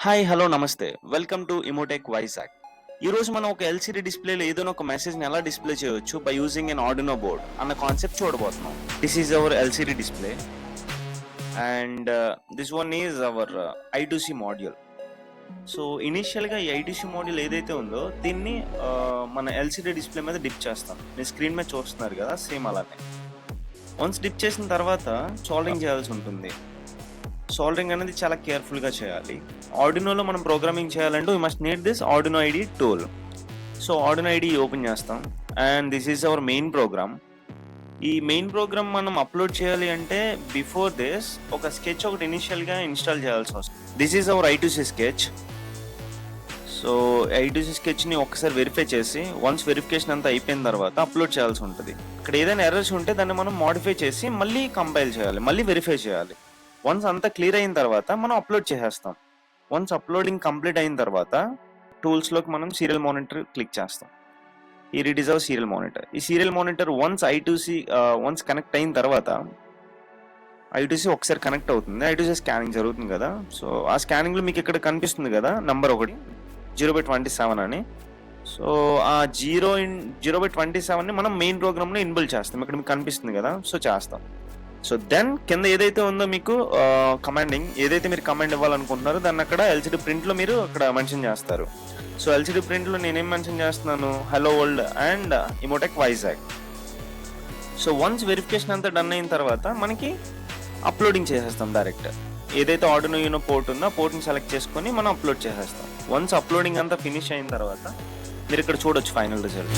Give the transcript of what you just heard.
Hi hello నమస్తే welcome to ఇమోటెక్ Vizag. ఈరోజు మనం ఒక ఎల్సిడి డిస్ప్లేలో ఏదైనా ఒక మెసేజ్ని ఎలా డిస్ప్లే చేయొచ్చు by using an Arduino board అన్న కాన్సెప్ట్ చూడబోతున్నాం. This is our LCD display and this one is our I2C module. So ఇనిషియల్గా ఈ I2C మాడ్యూల్ ఏదైతే ఉందో దీన్ని మన ఎల్సిడి డిస్ప్లే మీద డిప్ చేస్తాం. మీరు స్క్రీన్ మీద చూస్తున్నారు కదా, సేమ్ అలానే. వన్స్ డిప్ చేసిన తర్వాత సోల్డరింగ్ చేయాల్సి ఉంటుంది. సోల్డరింగ్ అనేది చాలా కేర్ఫుల్గా చేయాలి. ఆర్డినోలో మనం ప్రోగ్రామింగ్ చేయాలంటే we must need this Arduino IDE tool. So Arduino IDE open చేస్తాం and this is our main program. ఈ మెయిన్ ప్రోగ్రామ్ మనం అప్లోడ్ చేయాలి అంటే బిఫోర్ దిస్ ఒక స్కెచ్ ఒకటి ఇనిషియల్గా ఇన్స్టాల్ చేయాల్సి వస్తుంది. This is our I2C sketch. So I2C స్కెచ్ని ఒకసారి వెరిఫై చేసి వన్స్ వెరిఫికేషన్ అంతా అయిపోయిన తర్వాత అప్లోడ్ చేయాల్సి ఉంటుంది. ఇక్కడ ఏదైనా ఎర్రర్స్ ఉంటే దాన్ని మనం మోడిఫై చేసి మళ్ళీ కంపైల్ చేయాలి, మళ్ళీ వెరిఫై చేయాలి. వన్స్ అంతా క్లియర్ అయిన తర్వాత మనం అప్లోడ్ చేసేస్తాం. వన్స్ అప్లోడింగ్ కంప్లీట్ అయిన తర్వాత టూల్స్లోకి మనం సీరియల్ మానిటర్ క్లిక్ చేస్తాం. It is our serial monitor. ఈ serial monitor once once connect అయిన తర్వాత I2C ఒకసారి కనెక్ట్ అవుతుంది. I2C స్కానింగ్ జరుగుతుంది కదా. సో ఆ స్కానింగ్లో మీకు ఇక్కడ కనిపిస్తుంది కదా నంబర్ ఒకటి 0/27 అని. సో ఆ 0/27ని మనం మెయిన్ ప్రోగ్రామ్లో ఇన్బిల్డ్ చేస్తాం. ఇక్కడ మీకు కనిపిస్తుంది కదా, సో చేస్తాం. సో దెన్ కింద ఏదైతే ఉందో మీకు కమాండింగ్, ఏదైతే మీరు కమాండ్ ఇవ్వాలనుకుంటున్నారో దాన్ని అక్కడ ఎల్సిడి ప్రింట్లో మీరు అక్కడ మెన్షన్ చేస్తారు. సో ఎల్సిడి ప్రింట్లో నేనేం మెన్షన్ చేస్తున్నాను, hello world and Emotech Vizag. So once verification అంతా డన్ అయిన తర్వాత మనకి అప్లోడింగ్ చేసేస్తాం డైరెక్ట్. ఏదైతే ఆర్డినో యూనో పోర్ట్ ఉందో ఆ పోర్ట్ని సెలెక్ట్ చేసుకొని మనం అప్లోడ్ చేసేస్తాం. వన్స్ అప్లోడింగ్ అంతా ఫినిష్ అయిన తర్వాత మీరు ఇక్కడ చూడొచ్చు ఫైనల్ రిజల్ట్.